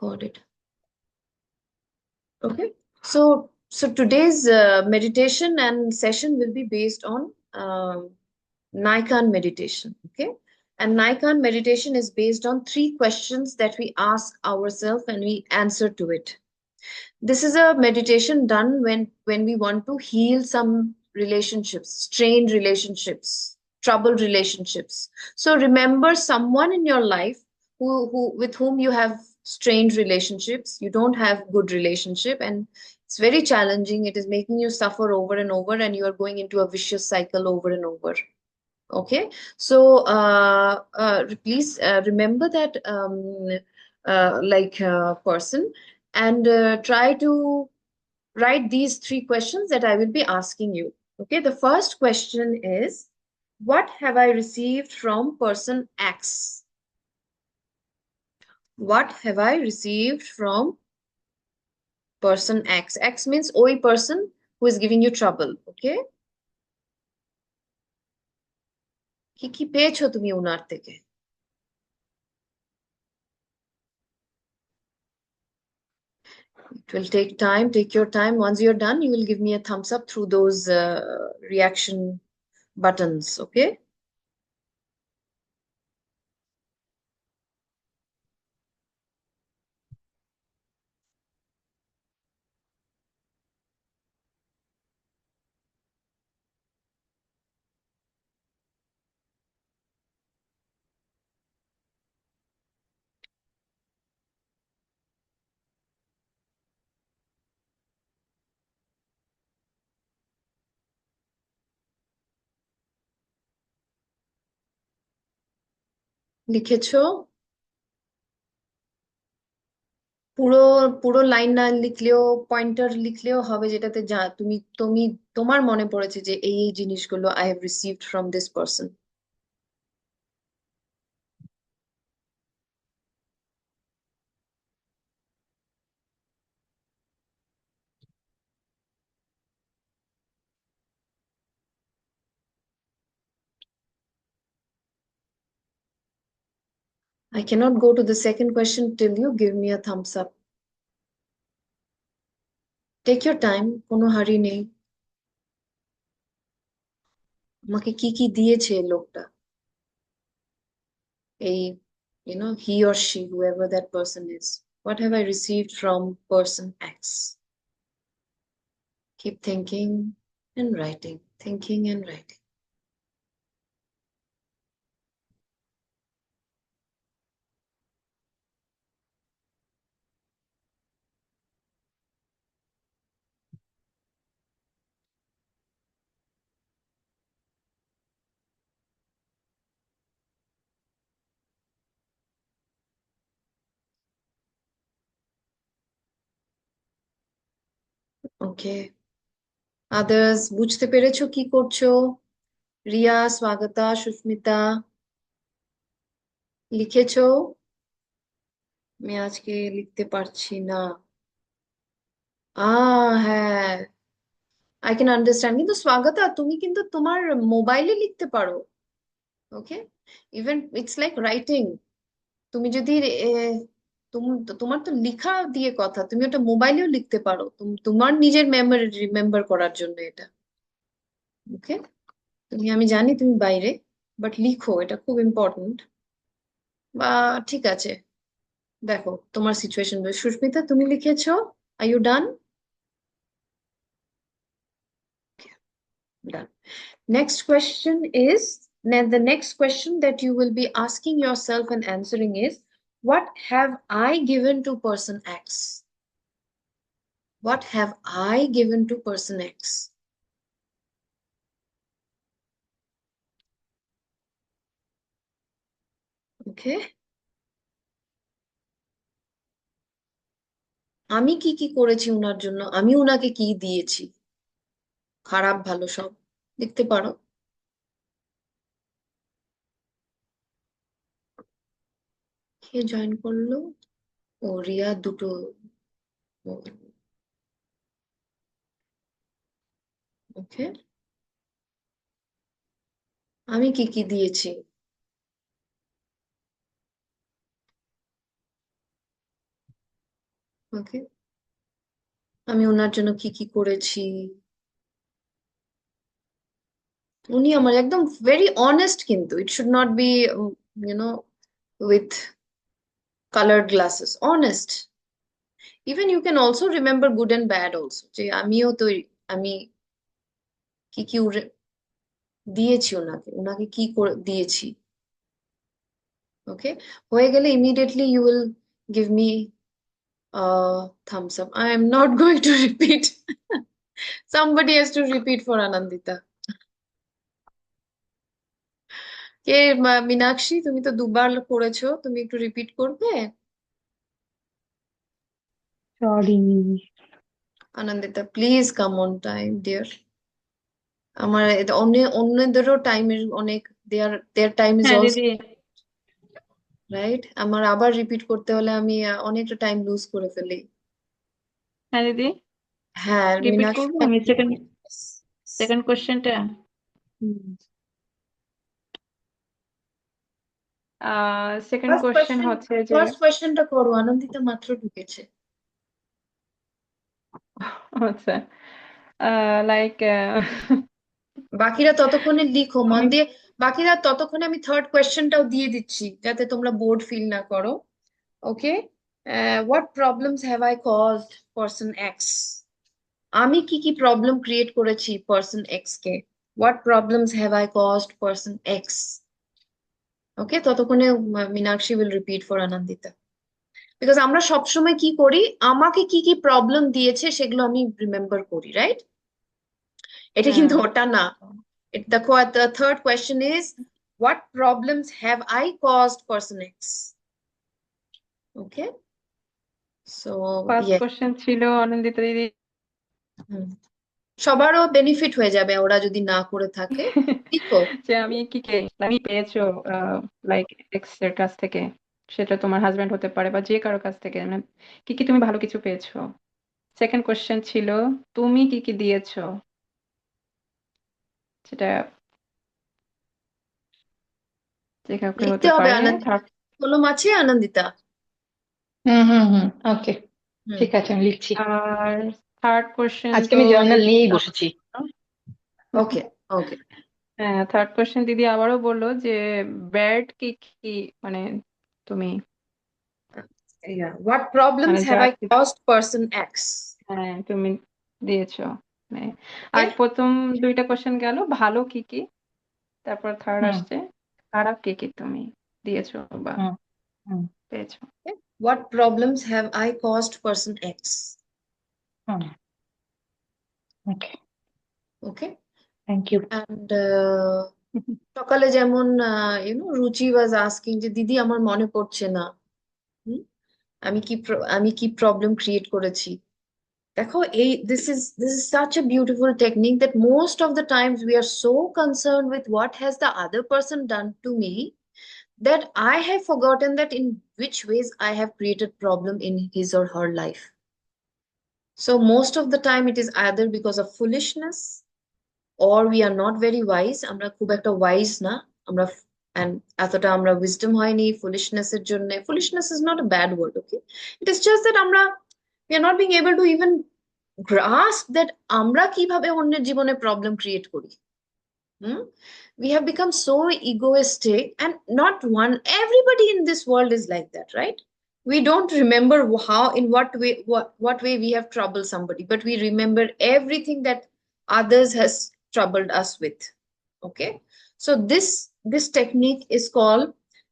recorded. Okay. So today's meditation and session will be based on Naikan meditation. Okay. And Naikan meditation is based on 3 questions that we ask ourselves and we answer to it. This is a meditation done when we want to heal some relationships, strained relationships, troubled relationships. So remember someone in your life who with whom you have strained relationships, you don't have good relationship, and it's very challenging. It is making you suffer over and over, and you are going into a vicious cycle over and over. Okay, so please remember that person, and try to write these 3 questions that I will be asking you. Okay, the first question is, what have I received from person X? What have I received from person X? X means oi person who is giving you trouble. Okay, কি কি পেয়েছো তুমি ওনার থেকে? It will take time. Take your time. Once you're done, you will give me a thumbs up through those reaction buttons. Okay? লিখেছো? পুরো পুরো line না লিখলেও পয়েন্টার লিখলেও হবে, যেটাতে যা তুমি তুমি তোমার মনে পড়েছে যে এই জিনিসগুলো I have received from this person. I cannot go to the second question till you give me a thumbs up. Take your time, কোনো হারি নেই। আমাকে কি কি দিয়েছে এই লোকটা, এই he or she, whoever that person is. What have I received from person X? Keep thinking and writing, thinking and writing. Okay. Others, বুঝতে পেরেছো কি করছো? রিয়া, স্বাগতা, সুস্মিতা, লিখেছো? আমি আজকে লিখতে পারছি না। হ্যাঁ, আই ক্যান আন্ডারস্ট্যান্ড, কিন্তু স্বাগতা তুমি কিন্তু তোমার মোবাইলে লিখতে পারো। ওকে, ইভেন ইটস লাইক রাইটিং। তুমি যদি তোমার তো লিখা দিয়ে কথা, তুমি ওটা মোবাইলেও লিখতে পারো, তোমার নিজের মেমোরি রিমেম্বার করার জন্য এটা। ওকে, আমি জানি তুমি বাইরে, বাট লিখো, এটা খুব ইম্পর্টেন্ট। বা ঠিক আছে, দেখো তোমার সিচুয়েশন। সুস্মিতা, তুমি লিখেছো? Are you done? Done. Next question is, then the next question that you will be asking yourself and answering is, what have I given to person X? What have I given to person X? Okay. আমি কি কি করেছি উনার জন্য, আমি উনাকে কি দিয়েছি, খারাপ ভালো সব লিখতে পারো। কে জয়েন করলো? ও রিয়া, দুটো। ওকে, আমি কি কি দিয়েছি? ওকে, আমি ওনার জন্য কি কি করেছি। উনি আমার একদম ভেরি অনেস্ট, কিন্তু it should not be you know with colored glasses, honest. Even you can also remember good and bad also, যে আমিও তো আমি কি কি দিয়েছি ওনাকে, ওনাকে কি করে দিয়েছি। ওকে, হয়ে গেলে immediately you will give me a thumbs up. I am not going to repeat. Somebody has to repeat for Anandita. কে? মীনাক্ষী, তুমি তো দুবার করেছো, তুমি একটু রিপিট করবে? Sorry. Anandita, please come on time dear. আমার অন্যদেরও টাইমের অনেক, দেয়ার টাইম ইজ হ্যাঁ অলসো দিদি। রাইট। আমার আবার রিপিট করতে হলে আমি অনেকটা টাইম লুজ করে ফেলি। হ্যাঁ দিদি, হ্যাঁ রিপিট মীনাক্ষী, করবো আমি সেকেন্ড সেকেন্ড কোশ্চেনটা। সেকেন্ড ফার্স্ট কোশ্চেন কোয়েশ্চেন, হচ্ছে যে ফার্স্ট কোয়েশ্চেনটা করো, আনন্দিতা মাত্র ঢুকেছে। আচ্ছা, লাইক বাকিরা ততক্ষণে লিখো মন আমি দিয়ে। বাকিরা ততক্ষণে আমি থার্ড কোয়েশ্চেনটাও দিয়ে দিচ্ছি, যাতে তোমরা বোর্ড ফিল না করো। Okay, what problems have I caused person X? আমি কি কি প্রবলেম ক্রিয়েট করেছি পারসন এক্স কে? What problems have I caused person X? Okay, ততক্ষণে Meenakshi will repeat for Anandita. Because আমরা সবসময় কি করি, আমাকে কি কি প্রবলেম দিয়েছে সেগুলো আমি রিমেম্বার করি, রাইট? এটা কিন্তু হ্যাঁ, ওটা না। The third question is, what problems have I caused person X? Okay, so first yes. Question ছিল অনিন্দিতা দিদি হুম। সবারও বেনিফিট হয়ে যাবে ওরা যদি না করে থাকে। লিখো। যে আমি কি কি আমি পেয়েছো, লাইক এক্স এর কাছ থেকে, সেটা তোমার হাজবেন্ড হতে পারে বা যে কারো কাছ থেকে, মানে কি কি তুমি ভালো কিছু পেয়েছো। সেকেন্ড কোশ্চেন ছিল তুমি কি কি দিয়েছো, সেটা যে কাউকে লিখতে হতে হবে পারে। আনন্দিতা, কলম আছে আনন্দিতা? হুম হুম হুম, ওকে, হুম। ঠিক আছে আমি লিখছি। আর থার্ড কোশ্চেন আজকে তো আমি জার্নাল দিদি নিয়েই বসেছি। ওকে, ওকে। হ্যাঁ, থার্ড কোশ্চেন দিদি আবারও বললো যে ব্যাড কি কি, মানে তুমি, Yeah. What মানে problems যা have I caused person X? হ্যাঁ তুমি দিয়েছো, মানে আর Okay. প্রথম দুইটা কোশ্চেন গেল ভালো কি কি, তারপর থার্ড হুম আসছে খারাপ কি কি তুমি দিয়েছো বা হুম হুম পেয়েছো। Okay. What problems have I caused person X? Hmm, okay, Okay. Thank you. And সকালে যেমন রুচি ওয়াজ আস্কিং যে দিদি আমার মনে পড়ছে না, হুম, আমি কি প্রবলেম ক্রিয়েট করেছি। দেখো, এই this is such a beautiful technique that most of the times we are so concerned with what has the other person done to me, that I have forgotten that in which ways I have created problem in his or her life. So most of the time it is either because of foolishness, or we are not very wise. আমরা খুব একটা wise না আমরা, and এতটা আমরা wisdom হয়নি foolishness এর জন্য। Foolishness is not a bad word, okay? It is just that আমরা we are not being able to even grasp that আমরা কিভাবে অন্যের জীবনে প্রবলেম ক্রিয়েট করি। Hmm? We have become so egoistic, and not one, everybody in this world is like that, right? We don't remember how, in what way we have troubled somebody, but we remember everything that others has troubled us with. Okay, so this technique is called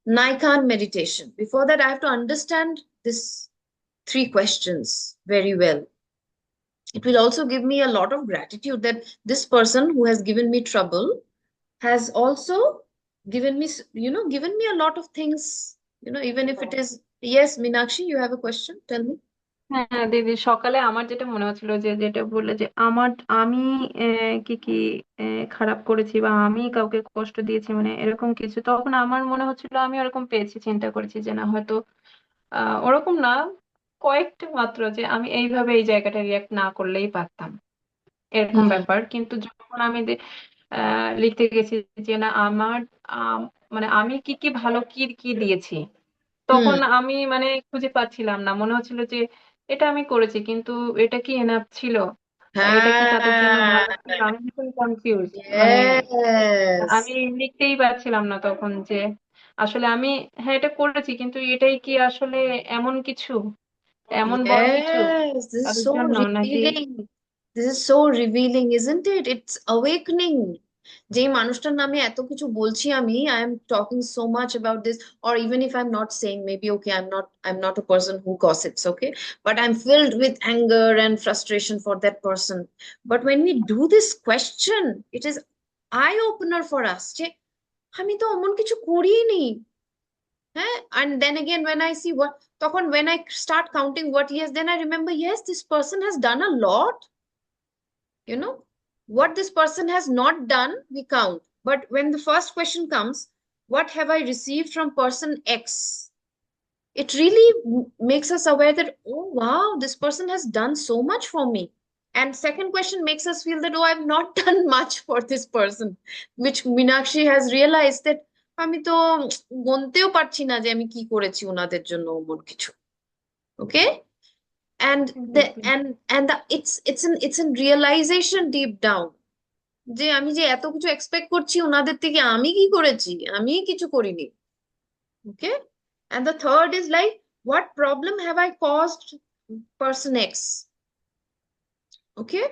Naikan meditation. Before that, I have to understand this three questions very well. It will also give me a lot of gratitude that this person who has given me trouble has also given me, given me a lot of things, even if it is. Yes, Meenakshi, you have a question? Tell me. হ্যাঁ দিদি, সকালে আমার যেটা মনে হচ্ছিল যে যেটা বললে যে আমি কি কি খারাপ করেছি বা আমি কাউকে কষ্ট দিয়েছি, মানে এরকম কিছু, তখন আমার মনে হচ্ছিল আমি ওরকম পেয়েছি, চিন্তা করেছি যে না হয়তো ওরকম না, কয়েকটা মাত্র যে আমি এইভাবে এই জায়গাটা রিয়াক্ট না করলেই পারতাম, এরকম Hmm. ব্যাপার। কিন্তু যখন আমি লিখতে গেছি যে না আমার মানে আমি কি কি ভালো কি কি দিয়েছি, তখন Hmm. আমি মানে খুঁজে পাচ্ছিলাম না, মনে হচ্ছিল যে এটা আমি করেছি, কিন্তু এটা কি এনাফ ছিল বা এটা কি তাদের জন্য হ্যাঁ, ভালো ছিল? আমি ভীষণ কনফিউজ, মানে ইয়েস, আমি লিখতেই পারছিলাম না তখন যে আসলে আমি, হ্যাঁ এটা করেছি, কিন্তু এটাই কি আসলে এমন কিছু, এমন বড় কিছু yes, this is তাদের so জন্য নাকি? revealing. This is so revealing, isn't it? It's awakening. যেই মানুষটার নামে এত কিছু বলছি আমি, I am talking so much about this, or even if I'm not saying, maybe okay, I'm not a person who gossips, okay, but I'm filled with anger and frustration for that person. But when we do this question, it is eye opener for us যে আমি তো অমন কিছু করিনি, হ্যাঁ, and then again when I see what, তখন when I start counting what yes, then I remember, yes, this person has done a lot, you know. What this person has not done we count, but when the first question comes, what have I received from person X, it really makes us aware that, oh wow, this person has done so much for me. And second question makes us feel that, oh, I've not done much for this person, which Meenakshi has realized that আমি তো গুনতেও পারছি না যে আমি কি করেছি ওনাদের জন্য অমন কিছু, okay. And the Exactly. and the it's an realization deep down যে আমি যে এত কিছু এক্সপেক্ট করছি ওনাদের থেকে, আমি কি করেছি, আমি কিছু করিনি, okay. And the third is like, what problem have I caused person X, okay.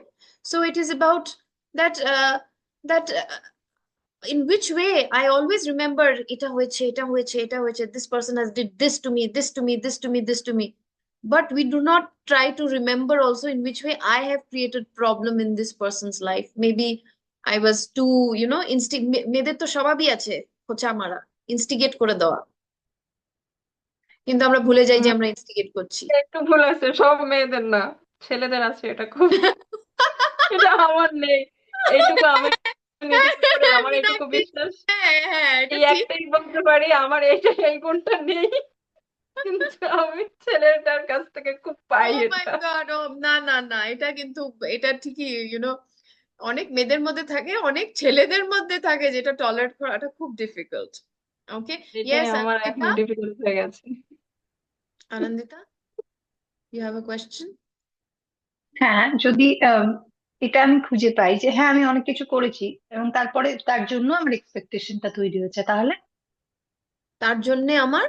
So it is about that that in which way I always remember এটা হয়েছে, এটা হয়েছে, এটা হয়েছে, this person has did this to me, this to me, this to me, this to me, but we do not try to remember also in which way I have created problem in this person's life. Maybe I was too, মেয়েদের তো স্বভাবই আছে খোঁচা মারা, instigate করে দেওয়া, কিন্তু আমরা ভুলে যাই যে আমরা ইনস্টিগেট করছি। একটু ভুল আছে, সব মেয়েদের না, ছেলেদের আছে এটা খুব। এটা আমার নেই, এইটুকু আমি নিজের উপরে আমার এইটুকু মীনাক্ষী, বিশ্বাস, হ্যাঁ হ্যাঁ, এটা এই ঠিক। একটাই বলতে পারি, আমার এইটা এই গুণটা নেই, কিন্তু আমি ছেলেটার কাছ থেকে খুব ও পাই মাই এটা। গড, ও না না না, এটা কিন্তু, এটা ঠিকই, অনেক মেয়েদের মধ্যে থাকে, অনেক ছেলেদের মধ্যে থাকে, যেটা টলারেট করাটা খুব ডিফিকাল্ট, ওকে। এটাই ইয়েস, আমার এখন আনন্দিতা, ডিফিকাল্ট হয়ে গেছে। Anandita, you have a question? হ্যাঁ, যদি এটা আমি খুঁজে পাই যে হ্যাঁ আমি অনেক কিছু করেছি এবং তারপরে তার জন্য আমার এক্সপেকটেশনটা তৈরি হয়েছে, তাহলে তার জন্যে আমার,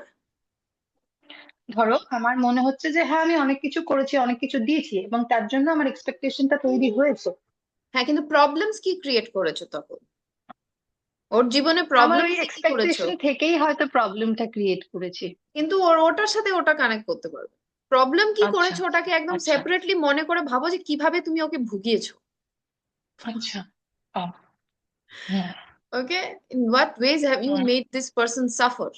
ধরো আমার মনে হচ্ছে যে হ্যাঁ আমি অনেক কিছু করেছি, অনেক কিছু দিয়েছি এবং তার জন্য আমার এক্সপেকটেশনটা তৈরি হয়েছে। হ্যাঁ, কিন্তু প্রবলেমস কি ক্রিয়েট করেছো তখন, ওর জীবনে আমার ওই প্রবলেমস কি করেছো? এক্সপেকটেশন থেকেই হয়তো প্রবলেমটা ক্রিয়েট করেছি। কিন্তু ওটার সাথে ওটা কানেক্ট করতে পারবে, প্রবলেম কি আচ্ছা, করেছো ওটাকে একদম আচ্ছা, সেপারেটলি মনে করে ভাবো যে কিভাবে তুমি ওকে ভুগিয়েছো, আচ্ছা। ও, হুম, okay. In what ways have you hmm, made this person suffer,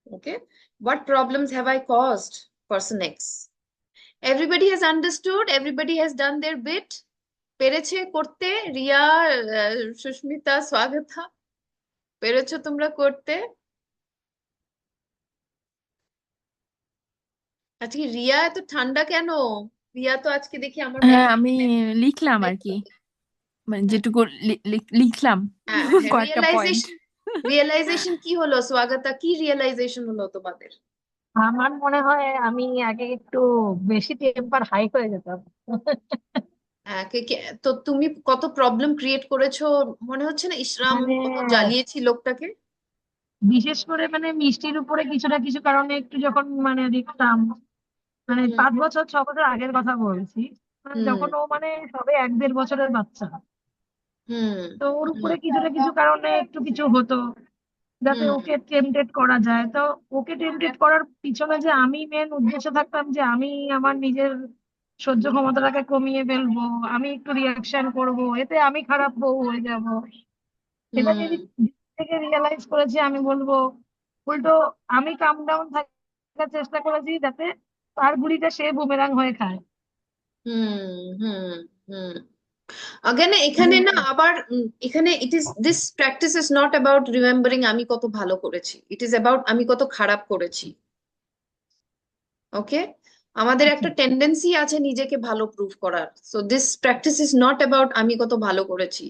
okay. What problems have I caused person X? Everybody has understood, everybody has done their bit, পেরেছে করতে, রিয়া, সুস্মিতা, স্বাগতা, পেরেছো তোমরা করতে? আজকে রিয়া এত ঠান্ডা কেন? রিয়া তো আজকে দেখি আমার হ্যাঁ, ব্যাগ, আমি লিখলাম আর কি, মানে যেটুকু লিখলাম হ্যাঁ হ্যাঁ, কয়েকটা পয়েন্ট। রিয়েলাইজেশন, রিয়েলাইজেশন কি হলো স্বাগতা, কি রিয়েলাইজেশন হলো তোমাদের? আমার মনে হয় আমি আগে একটু বেশি টেম্পার হাই হয়ে যেতাম। হ্যাঁ, তো তুমি কত প্রবলেম ক্রিয়েট করেছো, মনে হচ্ছে না, ইসরাম মানে কত জ্বালিয়েছি লোকটাকে। বিশেষ করে মানে মিষ্টির উপরে কিছু না কিছু কারণে একটু যখন মানে দেখতাম, মানে হুম 5 বছর 6 বছর আগের কথা বলছি, মানে হুম যখন ও মানে সবে 1 1.5 বছরের বাচ্চা, হুম তো ওর হুম উপরে কিছু না কিছু কারণে একটু কিছু হতো যাতে হুম ওকে টেম্পটেড করা যায়। তো ওকে টেম্পটেড করার পিছনে যে আমি মেন উদ্দেশ্য থাকতাম যে আমি আমার নিজের সহ্য ক্ষমতাটাকে কমিয়ে ফেলবো, আমি একটু রিয়াকশন করব, এতে আমি খারাপ বউ হয়ে যাব। এটা হুম যদি থেকে রিয়েলাইজ করেছি আমি বলবো, উল্টো আমি কাম ডাউন থাকার চেষ্টা করেছি যাতে তার গুলিটা সে বুমেরাং হয়ে খায়। হুম হুম হুম। again মানে এখানে না আবার, এখানে it is, this practice is not about remembering আমি কত ভালো করেছি, ইট ইজ অ্যাবাউট আমি কত খারাপ করেছি, ওকে। আমাদের আচ্ছা, একটা টেন্ডেন্সি আছে নিজেকে ভালো প্রুভ করার, so this practice is not about আমি কত ভালো করেছি,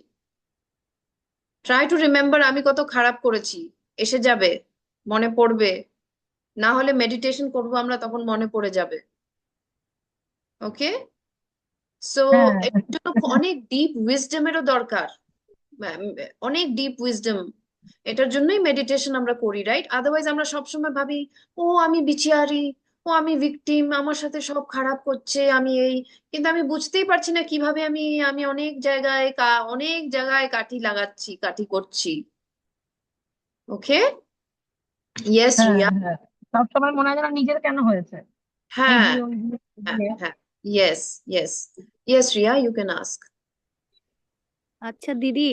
ট্রাই টু রিমেম্বার আমি কত খারাপ করেছি, এসে যাবে, মনে পড়বে, না হলে মেডিটেশন করবো আমরা, তখন মনে পড়ে যাবে, ওকে, সো হ্যাঁ এর জন্য অনেক ডিপ উইজডমেরও দরকার, অনেক ডিপ উইজডম। এটার জন্যই মেডিটেশন আমরা করি, রাইট? আদারওয়াইজ আমরা সবসময় ভাবি, ও আমি বিচারি, ও আমি ভিকটিম, আমার সাথে সব খারাপ করছে, আমি এই, কিন্তু আমি বুঝতেই পারছি না কিভাবে আমি আমি অনেক জায়গায় অনেক জায়গায় কাঠি লাগাচ্ছি, কাঠি করছি। ওকে, ইয়েস হ্যাঁ রিয়া। হ্যাঁ, সবসময় মনে হয় যেন নিজের কেন হয়েছে, এই হ্যাঁ দিয়ে ওই দিয়ে ওই হ্যাঁ দিয়ে। হ্যাঁ, yes yes, yes Riya, you can ask. আচ্ছা দিদি,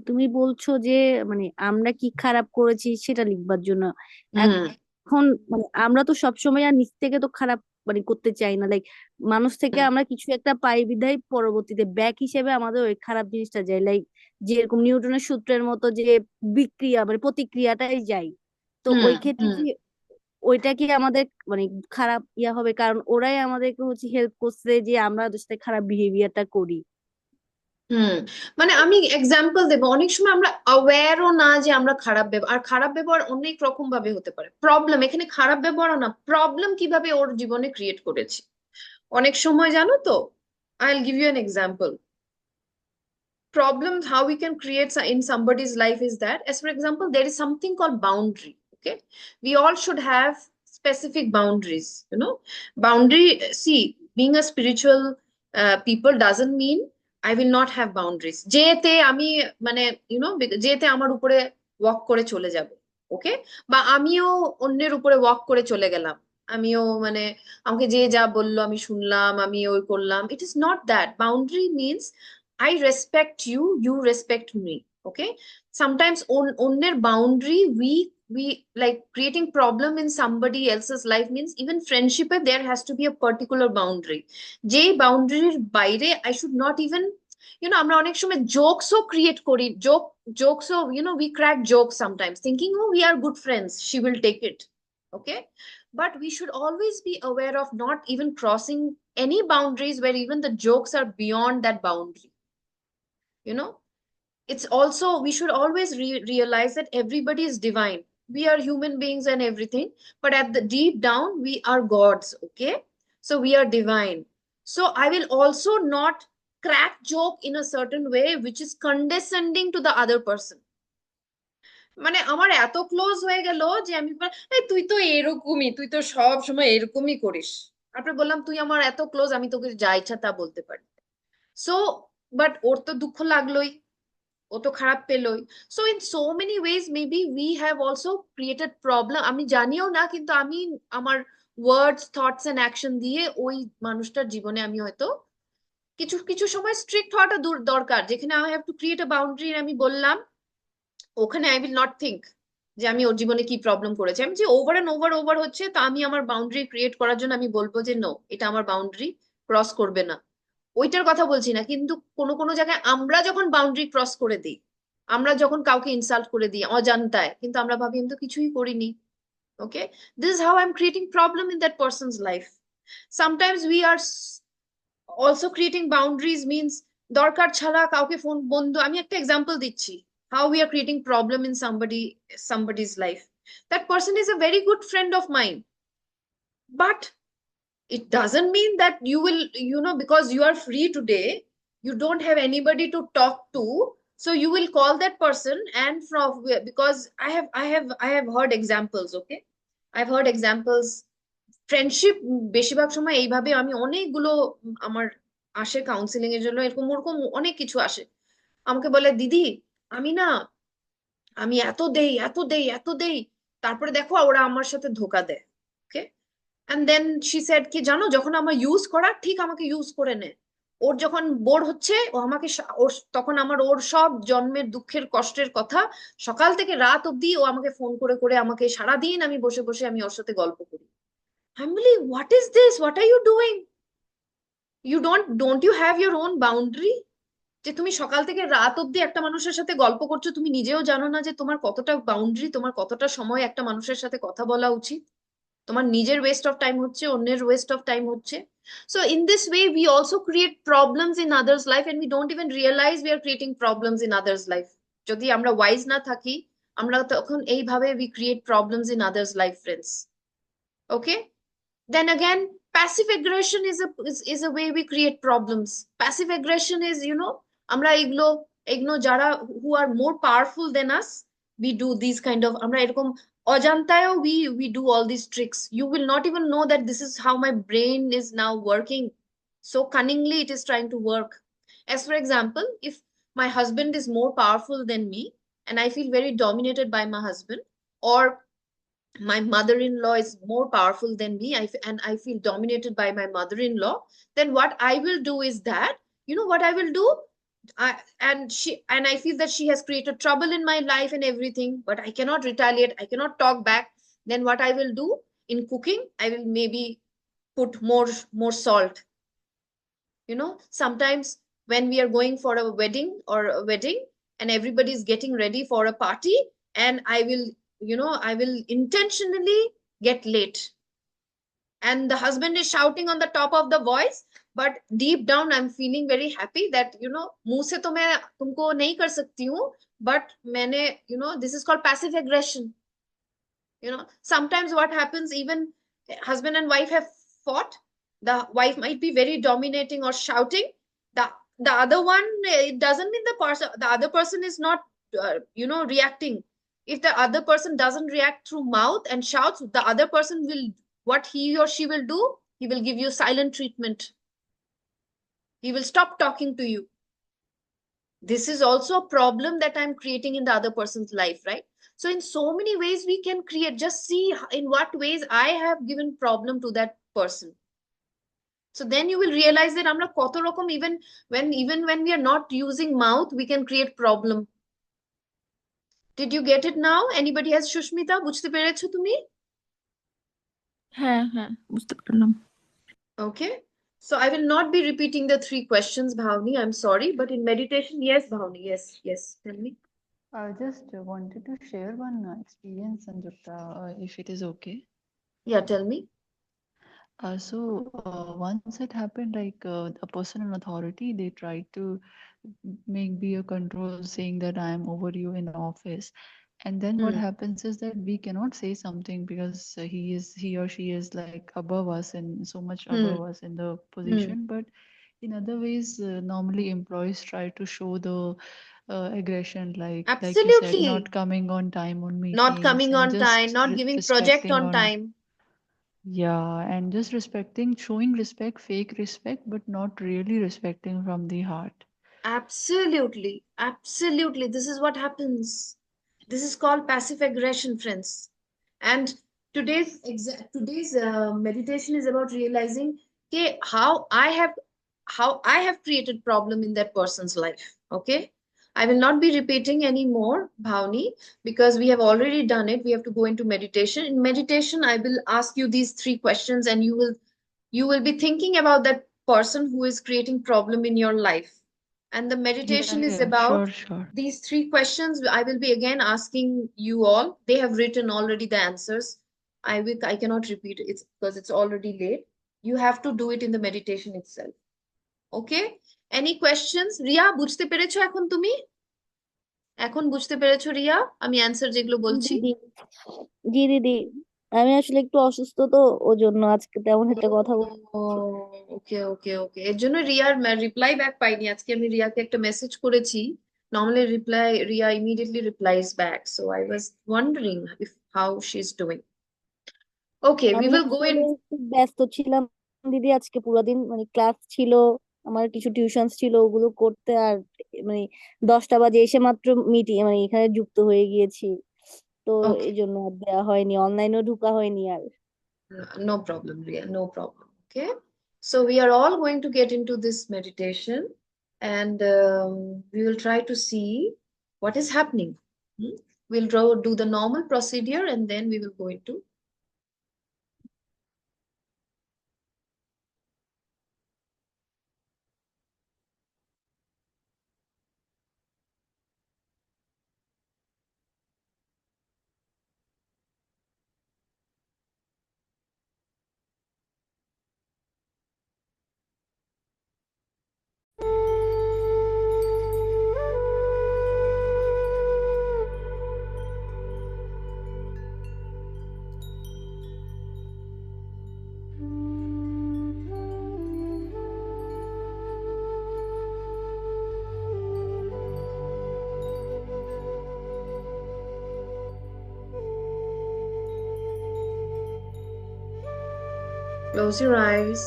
তুমি বলছো যে মানে আমরা কি খারাপ করেছি সেটা লিখবার জন্য। হুম এখন মানে আমরা তো সবসময় আর নিজ থেকে তো খারাপ মানে করতে চাই না, লাইক মানুষ থেকে হুম আমরা কিছু একটা পাই বিধায় পরবর্তীতে ব্যাক হিসেবে আমাদের ওই খারাপ জিনিসটা যায়, লাইক যেরকম নিউটনের সূত্রের মতো যে বিক্রিয়া মানে প্রতিক্রিয়াটাই যায়। তো হুম ওই ক্ষেত্রে হুম কি ওইটা কি আমাদের মানে খারাপ ইয়া হবে, কারণ ওরাই আমাদেরকে হচ্ছে হেল্প করছে যে আমরা ওদের সাথে খারাপ বিহেভিয়ারটা করি। হুম। মানে আমি এক্সাম্পল দেবো, অনেক সময় আমরা অ্যাওয়্যারও না যে আমরা খারাপ ব্যবহার, আর খারাপ ব্যবহার অনেক রকম ভাবে হতে পারে। প্রবলেম এখানে খারাপ ব্যবহারও না, প্রবলেম কিভাবে ওর জীবনে ক্রিয়েট করেছি অনেক সময়, জানো তো? I will give you an example. Problems how we can create in somebody's life is that, as for example, there is something called boundary. Okay, we all should have specific boundaries, you know. Boundary, see, being a spiritual people doesn't mean I will not have boundaries যেতে আমি মানে যেতে আমার উপরে walk করে চলে যাবে। ওকে, বা আমিও অন্যের উপরে ওয়াক করে চলে গেলাম, আমিও মানে আমাকে যে যা বললো আমি শুনলাম, আমি ওই করলাম। It is not that. Boundary means I respect you, you respect me. Okay. Sometimes on their boundary, we like creating problem in somebody else's life means even friendship there has to be a particular boundary. J boundary বাইরে I should not even, আমরা অনেক সময় জোকসও create করি, জোকসও, we crack jokes sometimes thinking, oh, we are good friends, she will take it. Okay, but we should always be aware of not even crossing any boundaries where even the jokes are beyond that boundary. you know it's also, we should always realize that everybody is divine. We are human beings and everything, but at the deep down we are gods. Okay, so we are divine. So I will also not crack joke in a certain way which is condescending to the other person. মানে আমার এত close হয়ে গেল যে আমি এই তুই তো এরকমই, তুই তো সব সময় এরকমই করিস। তারপরে বললাম তুই আমার এত ক্লোজ, আমি তোকে যা ইচ্ছা তা বলতে পারি। সো বাট ওর তো দুঃখ লাগলোই, ও তো খারাপ পেলোই। So in so many ways maybe we have also created problem, আমি জানিও না, কিন্তু আমি আমার ওয়ার্ডস থটস এন্ড অ্যাকশন দিয়ে ওই মানুষটার জীবনে আমি হয়তো কিছু কিছু সময় স্ট্রিক্ট হওয়াটা দরকার, যেখানে I have to create a boundary. আমি বললাম ওখানে আই উইল নট থিঙ্ক যে আমি ওর জীবনে কি প্রবলেম করেছি। আমি যে ওভার এন্ড ওভার ওভার হচ্ছে, তা আমি আমার বাউন্ডারি ক্রিয়েট করার জন্য আমি বলবো যে নো, এটা আমার বাউন্ডারি, ক্রস করবে না। ওইটার কথা বলছি না, কিন্তু কোনো কোনো জায়গায় আমরা যখন বাউন্ডারি ক্রস করে দিই, আমরা যখন কাউকে ইনসাল্ট করে দিই অজান্তায়, কিন্তু আমরা ভাবি আমি তো কিছুই করিনি। Okay, this is how I am creating problem in that person's life. Sometimes we are also creating boundaries means দরকার ছাড়া কাউকে ফোন বন্ধ, আমি একটা এক্সাম্পল দিচ্ছি how we are creating problem in somebody's life. That person is a very good friend of mine, but it doesn't mean that you will, because you are free today, you don't have anybody to talk to, so you will call that person, and from because I have heard examples. Okay, I've heard examples, friendship বেশিরভাগ সময় এইভাবে আমি অনেকগুলো আমার আসে counselling এর জন্য, এরকম ওরকম অনেক কিছু আসে, আমাকে বলে দিদি আমি না, আমি এত দেই এত দেই এত দেই, তারপরে দেখো ওরা আমার সাথে ধোকা দেয়। ওকে, এন্ড দেন শি সেড কি জানো, যখন আমার ইউজ করার ঠিক আমাকে ইউজ করে নেয়, ওর যখন বোর হচ্ছে ও আমাকে তখন আমার ওর সব জন্মের দুঃখের কষ্টের কথা সকাল থেকে রাত অব্দি ও আমাকে ফোন করে করে আমাকে সারাদিন আমি বসে বসে আমি ওর সাথে গল্প করি। আমি বলি what is this, what are you doing, you don't you have your own boundary? যে তুমি সকাল থেকে রাত অব্দি একটা মানুষের সাথে গল্প করছো, তুমি নিজেও জানো না যে তোমার কতটা বাউন্ডারি, তোমার কতটা সময় একটা মানুষের সাথে কথা বলা উচিত, তোমার নিজের ওয়েস্ট অফ টাইম হচ্ছে, অন্যের ওয়েস্ট অফ টাইম হচ্ছে। So in this way we also create problems in others life and we don't even realise we are creating problems in others life. যদি আমরা ওয়াইজ না থাকি, আমরা তখন এইভাবে we create problems in others life, friends. Okay, then again passive aggression is a way we create problems. Passive aggression is, আমরা এগুলো যারা who are more powerful than us, we do these kind of, আমরা এরকম অজান্তায়ও we do all these tricks. You will not even know that this is how my brain is now working. So cunningly it is trying to work. As for example, if my husband is more powerful than me and I feel very dominated by my husband, or my mother-in-law is more powerful than me, and I feel dominated by my mother-in-law, then what I will do is that, what I will do, and I feel that she has created trouble in my life and everything, but I cannot retaliate, I cannot talk back. Then what I will do in cooking, I will maybe put more salt. Sometimes when we are going for a wedding and everybody is getting ready for a party, and I will intentionally get late, and the husband is shouting on the top of the voice, but deep down I'm feeling very happy that, मुंह से तो मैं तुमको नहीं कर सकती हूँ, but मैंने, this is called passive aggression. Sometimes what happens, even husband and wife have fought, the wife might be very dominating or shouting, the the other one, it doesn't mean the other person is not reacting. If the other person doesn't react through mouth and shouts, the other person will, what he or she will do, he will give you silent treatment, he will stop talking to you. This is also a problem that I'm creating in the other person's life, right? So in so many ways we can create, just see in what ways I have given problem to that person. So then you will realize that আমরা কত রকম, even when we are not using mouth, we can create problem. Did you get it now? Anybody has? Susmita, বুঝতে পেরেছো তুমি? হ্যাঁ হ্যাঁ বুঝতে পারলাম। Okay. So I will not be repeating the 3 questions, Bhavni. I'm sorry, but in meditation, yes, Bhavni, yes. Tell me. I just wanted to share one experience, Sanjukta, if it is okay. Yeah, tell me. Once it happened, like a person in authority, they tried to make be a control, saying that I am over you in office. And then what happens is that we cannot say something because he or she is like above us and so much above us in the position. But in other ways, normally employees try to show the aggression, like you said, Absolutely. not coming on time on Not meetings coming and on just time, not giving project respecting on on. time. Yeah, and just respecting, showing respect, fake respect, but not really respecting from the heart. Absolutely. This is what happens. This is called passive aggression, friends. And today's meditation is about realizing, okay, how I have created problem in that person's life. Okay, I will not be repeating anymore, Bhavni, because we have already done it. We have to go into meditation. In meditation, I will ask you these 3 questions, and you will be thinking about that person who is creating problem in your life. And the meditation is about Sure. these 3 questions. I will be again asking you all. They have written already the answers. I cannot repeat it because it's already late. You have to do it in the meditation itself. Okay? Any questions? Riya, বুঝতে পেরেছো এখন তুমি? এখন বুঝতে পেরেছো রিয়া আমি answer যেগুলো বলছি? দিদি, জি দিদি, আমি আসলে একটু অসুস্থ, তো ওই জন্য আজকে তেমন একটা কথা ওকে এর জন্য রিয়ার রিপ্লাই ব্যাক পাইনি। আজকে আমি রিয়াকে একটা মেসেজ করেছি, normally Ria immediately replies back, so I was wondering if how she's doing. Okay, we আমি will go in. আসলে খুব ব্যস্ত ছিলাম দিদি, আজকে পুরো দিন মানে ক্লাস ছিল, আমার কিছু টিউশন ছিল, ওগুলো করতে, আর মানে 10টা বাজে এসে মাত্র মিটিং মানে এখানে যুক্ত হয়ে গিয়েছি, তো Okay, এই জন্য আর দেওয়া হয়নি, অনলাইনেও ঢোকা হয়নি আর। no problem, Ria, no problem. Okay, so we are all going to get into this meditation, and we will try to see what is happening. We'll do the normal procedure, and then we will go into. Close your eyes.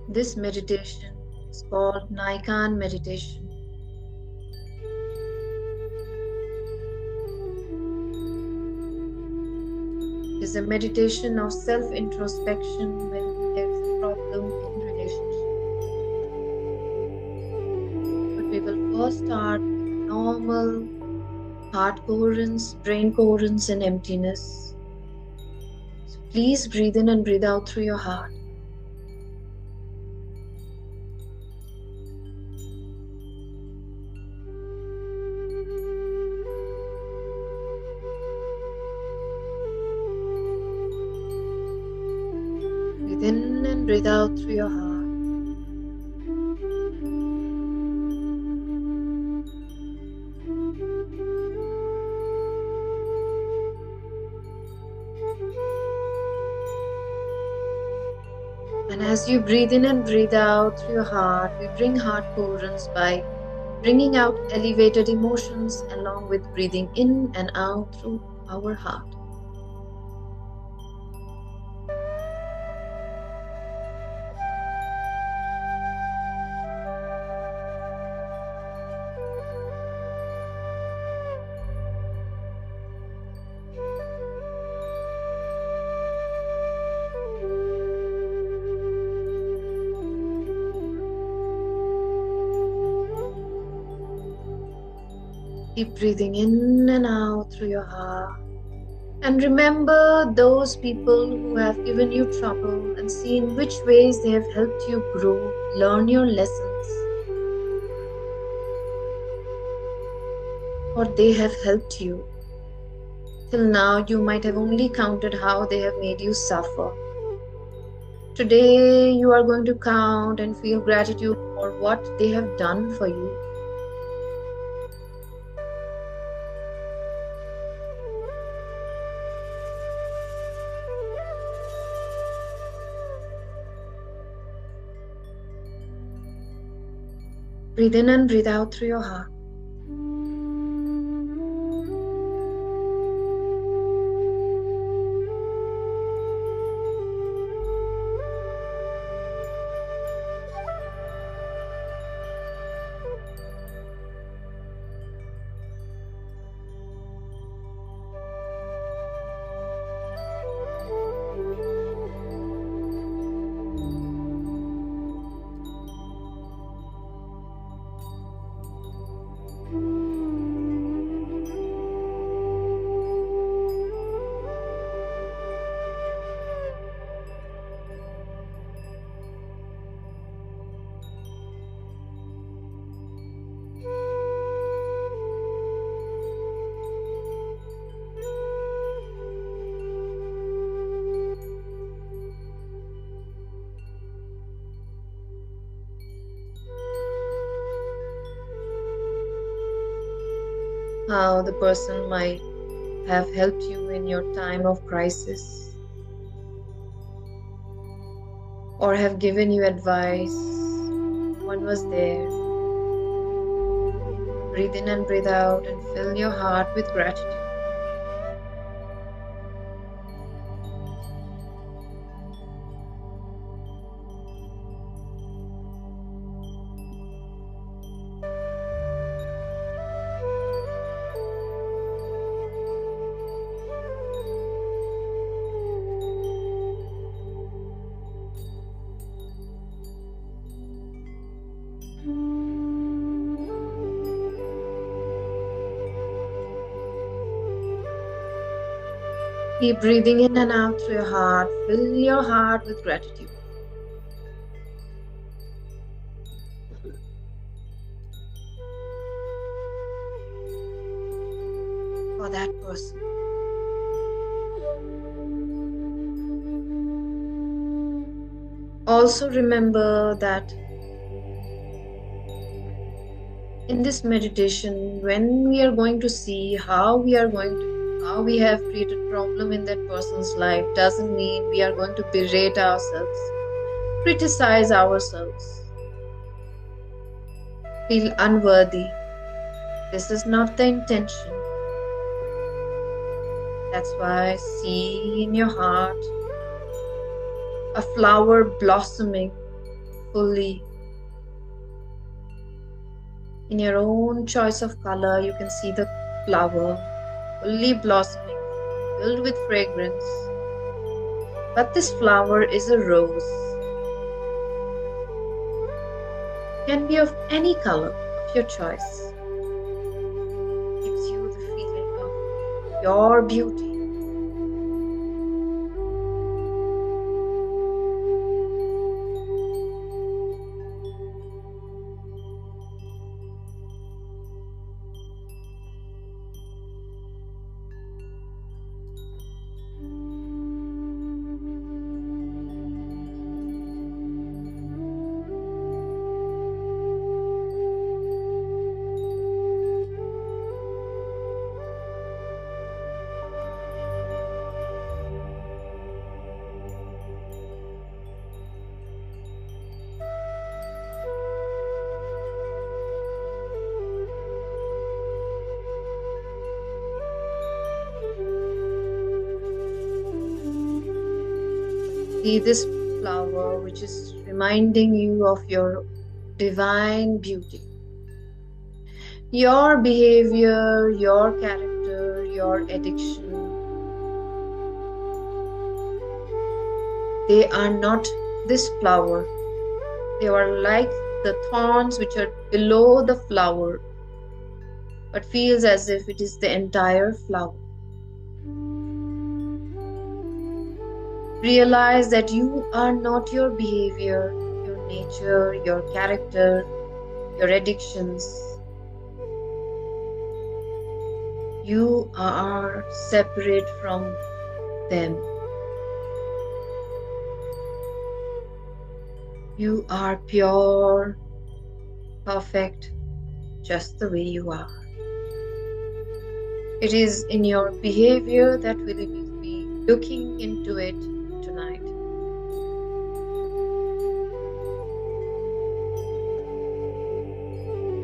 This meditation is called Naikan meditation. It is a meditation of self-introspection when there is a problem in relationship. But we will first start with normal heart coherence, brain coherence, and emptiness. So please breathe in and breathe out through your heart. Breathe in and breathe out through your heart. And as you breathe in and breathe out through your heart, we bring heart coherence by bringing out elevated emotions along with breathing in and out through our heart. Keep breathing in and out through your heart. And remember those people who have given you trouble and see in which ways they have helped you grow, learn your lessons, or they have helped you. Till now, you might have only counted how they have made you suffer. Today, you are going to count and feel gratitude for what they have done for you. Breathe in and breathe out through your heart. How the person might have helped you in your time of crisis or have given you advice. One was there. Breathe in and breathe out and fill your heart with gratitude. Keep breathing in and out through your heart. Fill your heart with gratitude for that person. Also remember that in this meditation, when we are going to see how we have created problem in that person's life, doesn't mean we are going to berate ourselves, criticize ourselves, feel unworthy. This is not the intention. That's why see in your heart a flower blossoming fully. In your own choice of color, you can see the flower fully blossoming, filled with fragrance. But this flower is a rose. Can be of any color of your choice. Gives you the feeling of pure beauty. See this flower which is reminding you of your divine beauty. Your behavior, your character, your addiction, they are not this flower. They are like the thorns which are below the flower, but feels as if it is the entire flower. Realize that you are not your behavior, your nature, your character, your addictions. You are separate from them. You are pure, perfect, just the way you are. It is in your behavior that we will be looking into it tonight.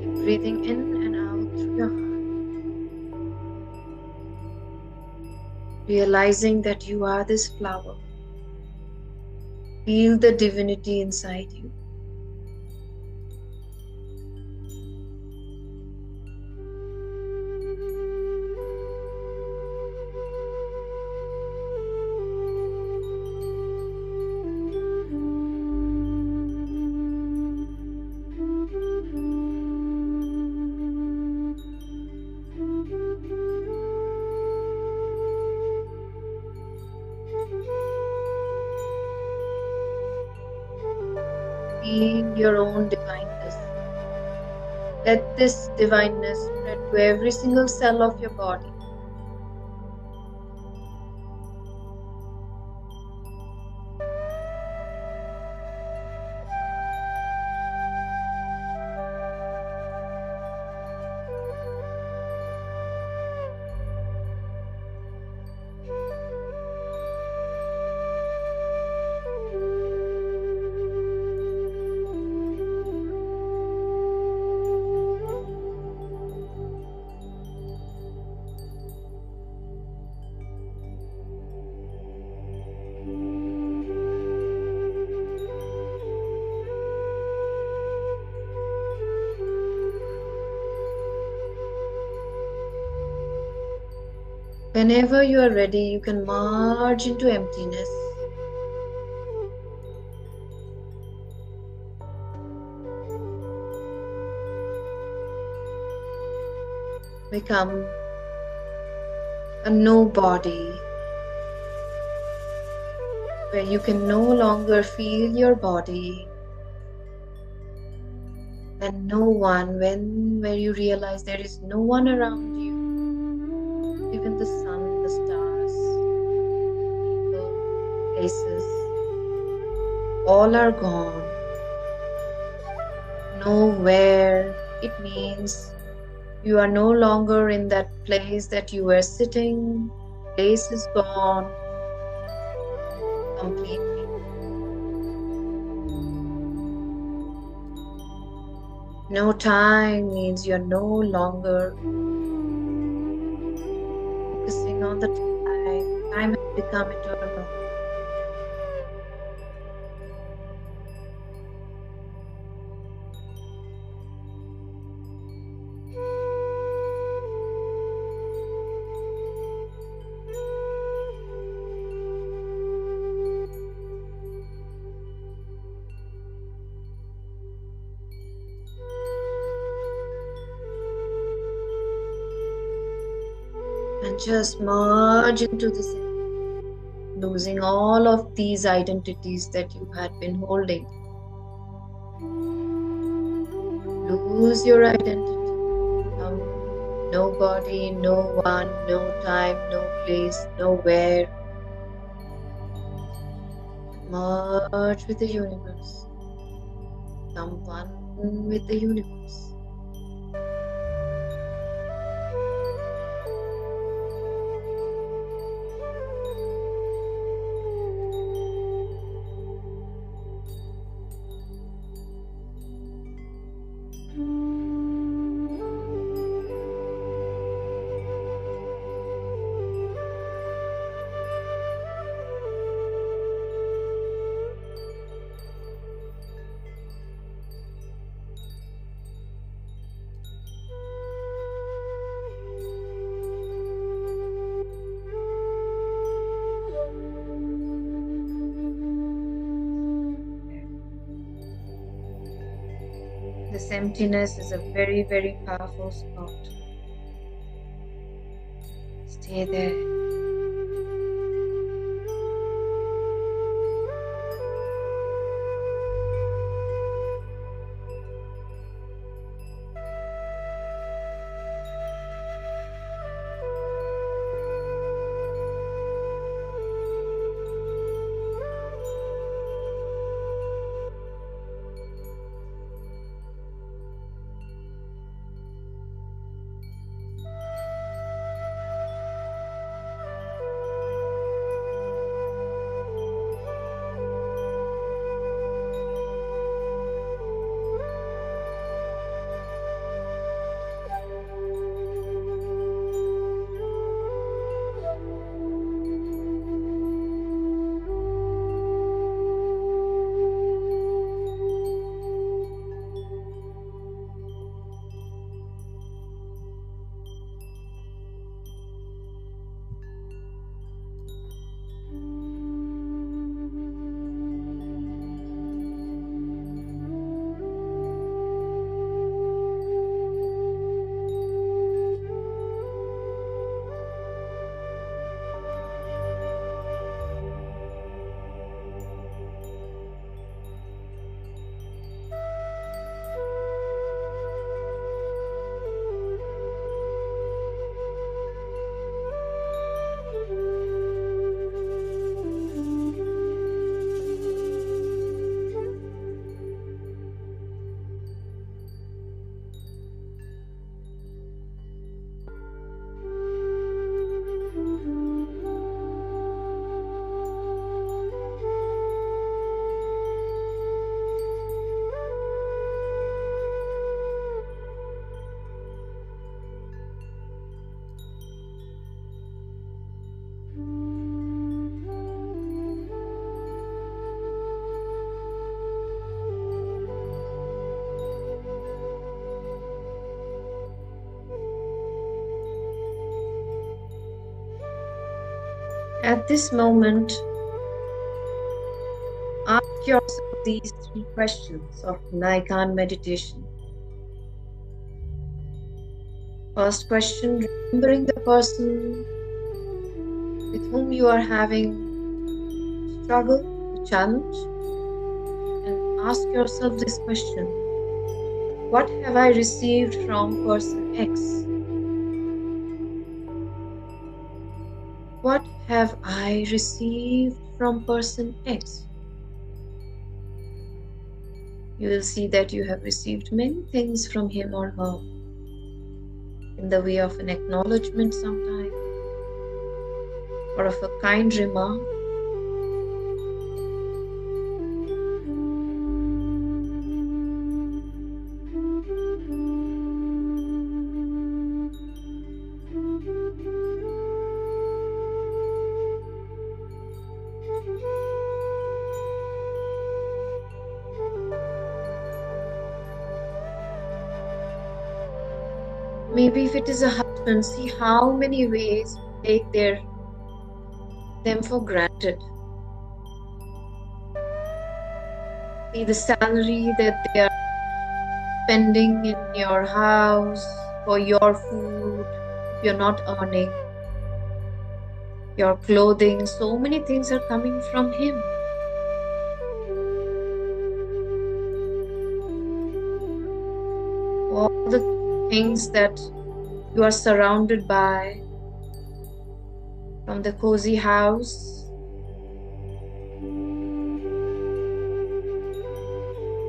Keep breathing in and out through your heart. Realizing that you are this flower. Feel the divinity inside you. Feel your own divineness. Let this divineness spread to every single cell of your body. Whenever you are ready, you can merge into emptiness. Become a nobody, where you can no longer feel your body, and no one, where you realize there is no one around you, even the sun, the stars, people, places, all are gone. Nowhere. It means you are no longer in that place that you were sitting. Place is gone completely. No time means you're no longer focusing on the time. Time has become eternal. And just merge into the center, losing all of these identities that you had been holding. Lose your identity. Nobody, no one, no time, no place, nowhere. Merge with the universe. Become one with the universe. This emptiness is a very, very powerful spot. Stay there. At this moment, ask yourself these three questions of Naikan meditation. First question, remembering the person with whom you are having struggle, a challenge, and ask yourself this question: what have I received from person X? What have I received from person X? You will see that you have received many things from him or her, in the way of an acknowledgement sometime, or of a kind remark. Maybe if it is a husband, see how many ways we take them for granted. See the salary that they are spending in your house for your food, if you're not earning, your clothing, so many things are coming from him. All the things that you are surrounded by, from the cozy house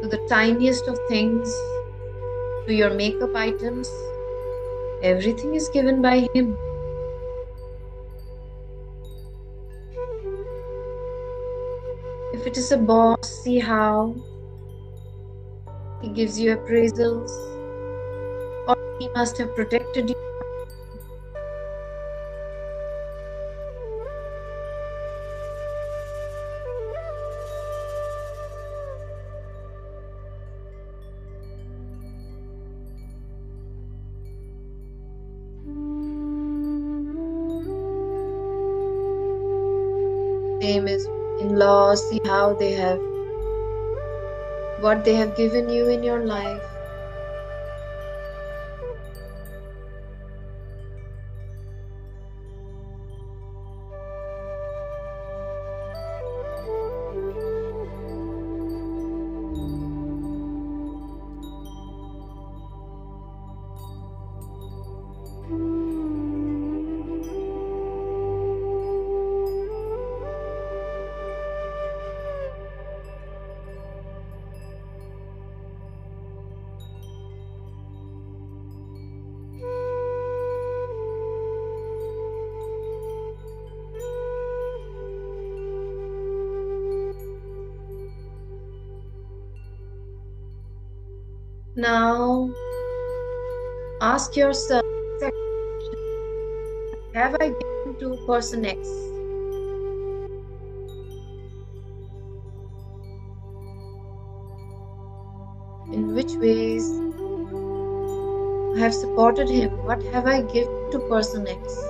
to the tiniest of things, to your makeup items, everything is given by him. If it is a boss, see how he gives you appraisals, or he must have protected you. Same as in-laws, see how what they have given you in your life. Now, ask yourself, have I given to person X? In which ways I have supported him? What have I given to person X?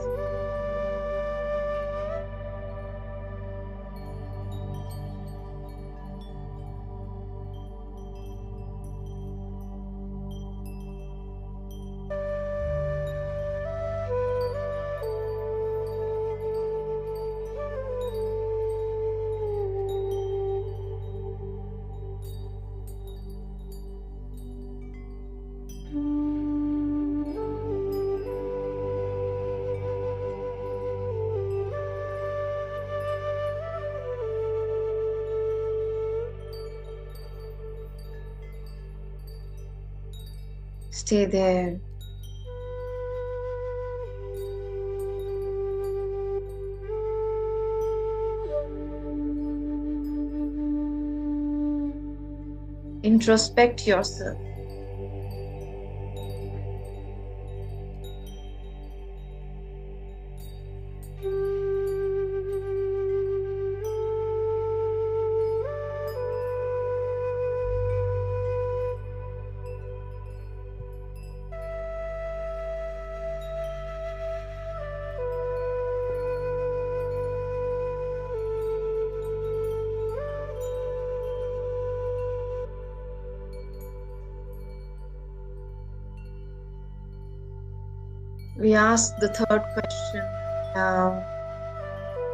Stay there. Introspect yourself. We ask the third question now.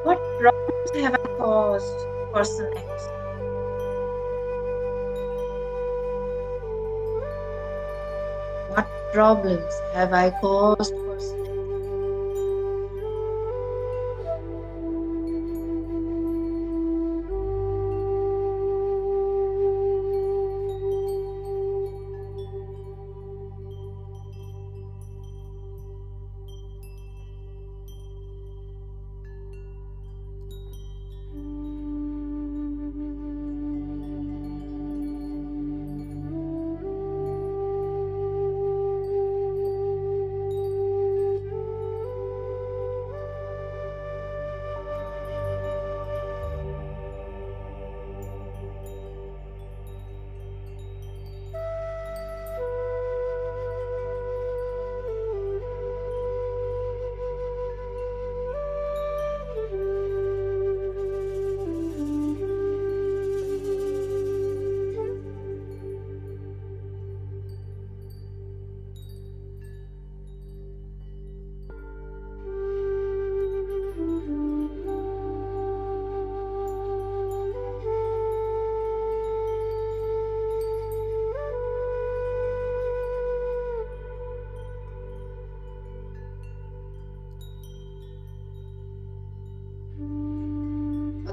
What problems have I caused person X? What problems have I caused person X?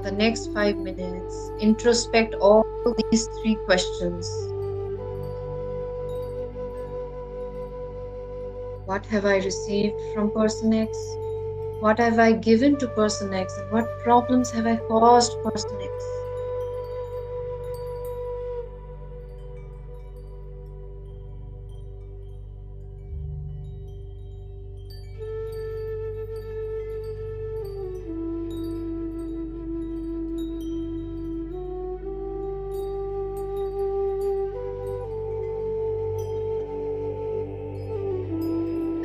the next 5 minutes, introspect all these three questions. What have I received from person X? What have I given to person X? And what problems have I caused person X?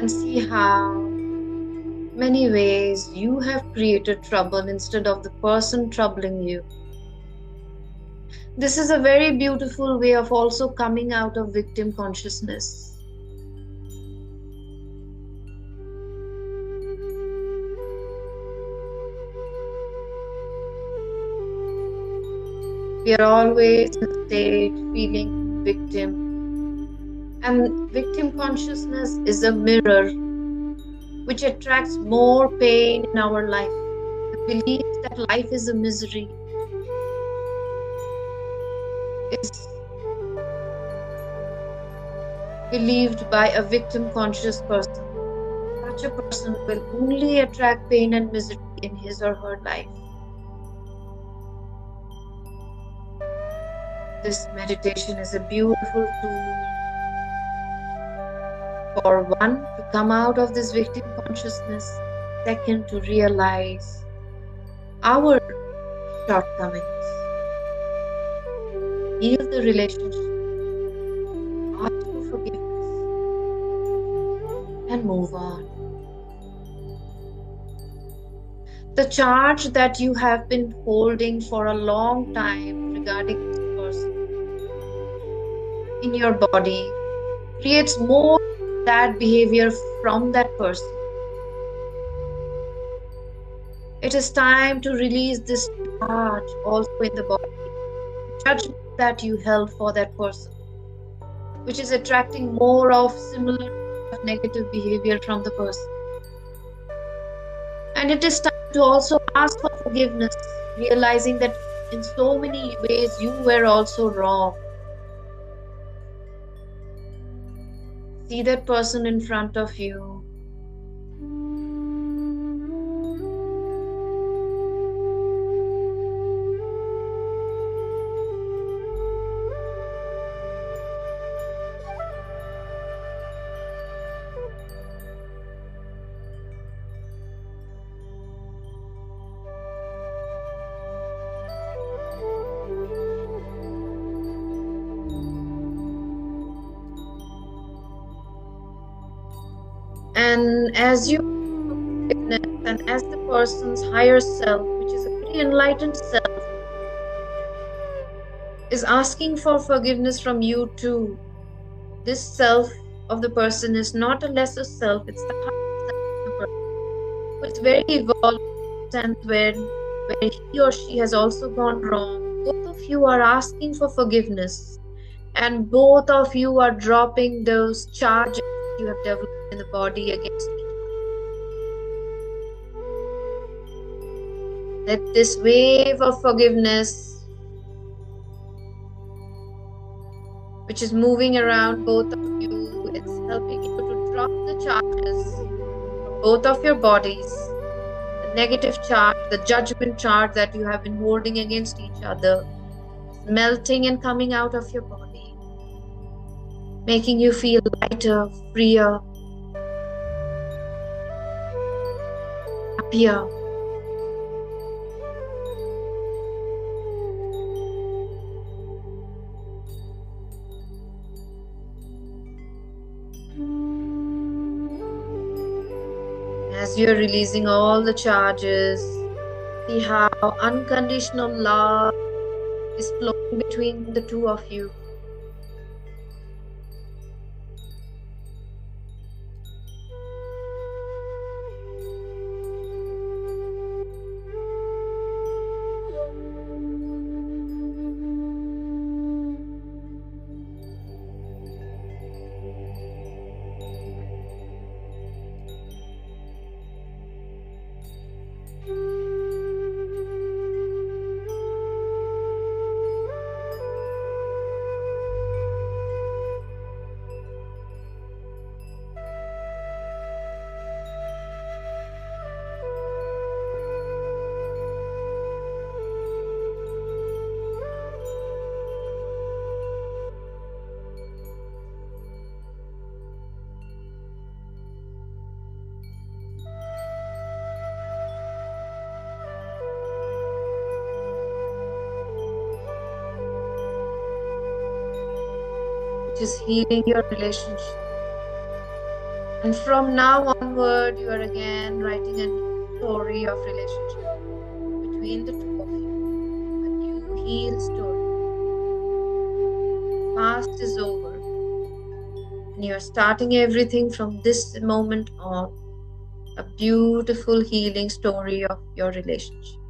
And see how many ways you have created trouble instead of the person troubling you. This is a very beautiful way of also coming out of victim consciousness. We are always in a state feeling victim. And victim consciousness is a mirror which attracts more pain in our life. The belief that life is a misery is believed by a victim conscious person. Such a person will only attract pain and misery in his or her life. This meditation is a beautiful tool for one to come out of this victim consciousness, second to realize our shortcomings, heal the relationship, ask for forgiveness, and move on. The charge that you have been holding for a long time regarding this person in your body creates more bad behavior from that person. It is time to release this charge also in the body. Judgment that you held for that person, which is attracting more of similar negative behavior from the person. And it is time to also ask for forgiveness, realizing that in so many ways you were also wrong. See that person in front of you. And as you forgiveness and as the person's higher self, which is a very enlightened self, is asking for forgiveness from you too. This self of the person is not a lesser self, it's the higher self of the person. It's very evolved and where he or she has also gone wrong. Both of you are asking for forgiveness, and both of you are dropping those charges you have developed in the body against each other. Let this wave of forgiveness, which is moving around both of you, it's helping you to drop the charges from both of your bodies, the negative charge, the judgment charge that you have been holding against each other, melting and coming out of your body, making you feel lighter, freer, happier. As you're releasing all the charges, see how unconditional love is flowing between the two of you. which is healing your relationship. And from now onward, you are again writing a new story of relationship between the two of you, a new healed story. Past is over, and you are starting everything from this moment on, a beautiful healing story of your relationship.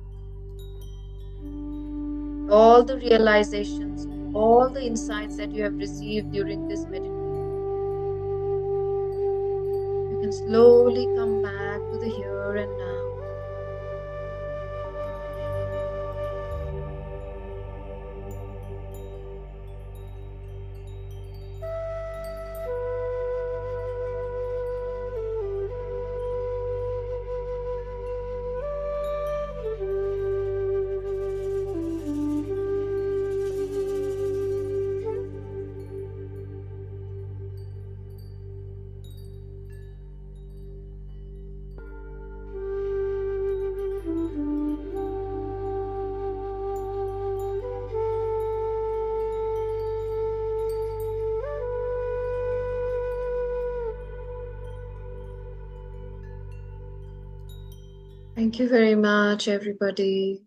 All the realizations, all the insights that you have received during this meditation, you can slowly come back to the here and now. Thank you very much, everybody.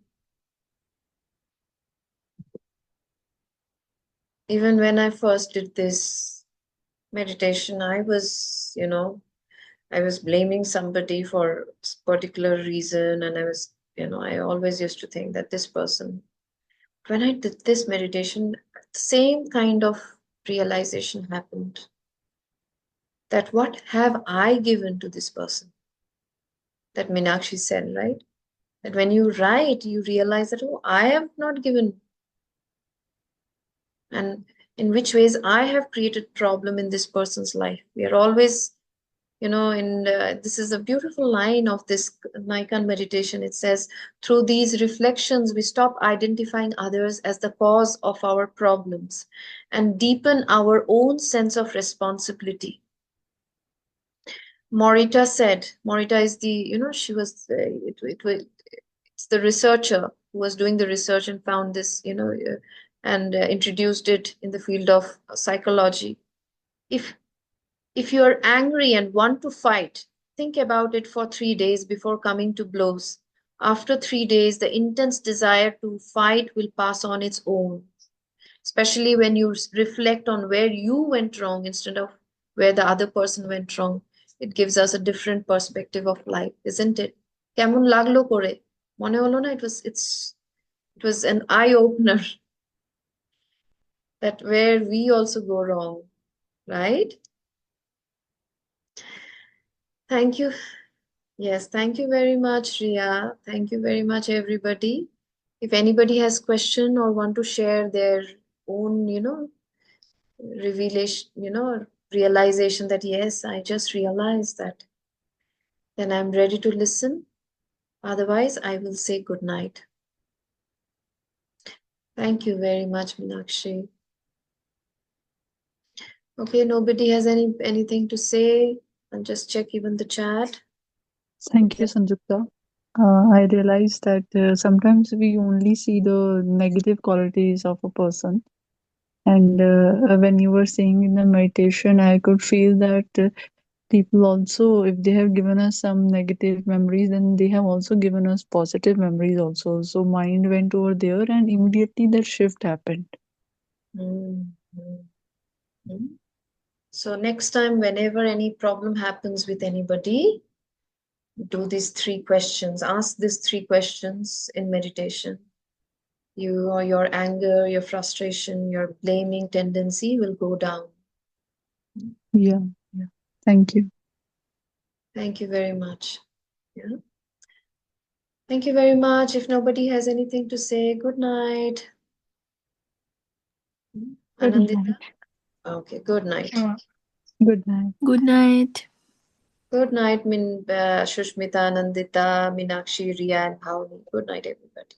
Even when I first did this meditation, I was, I was blaming somebody for a particular reason. And I was, I always used to think that this person, when I did this meditation, the same kind of realization happened. That what have I given to this person? That Meenakshi said, right? That when you write, you realize that, oh, I have not given. And in which ways I have created problem in this person's life. We are always, this is a beautiful line of this Naikan meditation. It says, through these reflections, we stop identifying others as the cause of our problems and deepen our own sense of responsibility. Morita said, Morita is the, she was, it's the researcher who was doing the research and found this, and introduced it in the field of psychology. If you are angry and want to fight, think about it for 3 days before coming to blows. After 3 days, the intense desire to fight will pass on its own, especially when you reflect on where you went wrong instead of where the other person went wrong. It gives us a different perspective of life, isn't it? কেমন লাগলো করে মনে হলো না? It was an eye opener that where we also go wrong, right? Thank you. Yes, thank you very much, Riya. Thank you very much, everybody. If anybody has question or want to share their own, revelation, realization that, yes, I just realized that, then I'm ready to listen. Otherwise, I will say good night. Thank you very much, Meenakshi. Okay, nobody has anything to say. I'll just check even the chat. Thank you, Sanjukta. I realized that sometimes we only see the negative qualities of a person. And when you were saying in the meditation, I could feel that people also, if they have given us some negative memories, then they have also given us positive memories also. So mind went over there and immediately that shift happened. So next time, whenever any problem happens with anybody, do these 3 questions. Ask these 3 questions in meditation. Your anger, your frustration, your blaming tendency will go down. Yeah. Thank you. Thank you very much. Yeah. Thank you very much. If nobody has anything to say, good night. Good Anandita? night. Okay, good night. Good night. Good night. Good night, Shushmita, Anandita, Meenakshi, Riya, and Bhavani. Good night, everybody.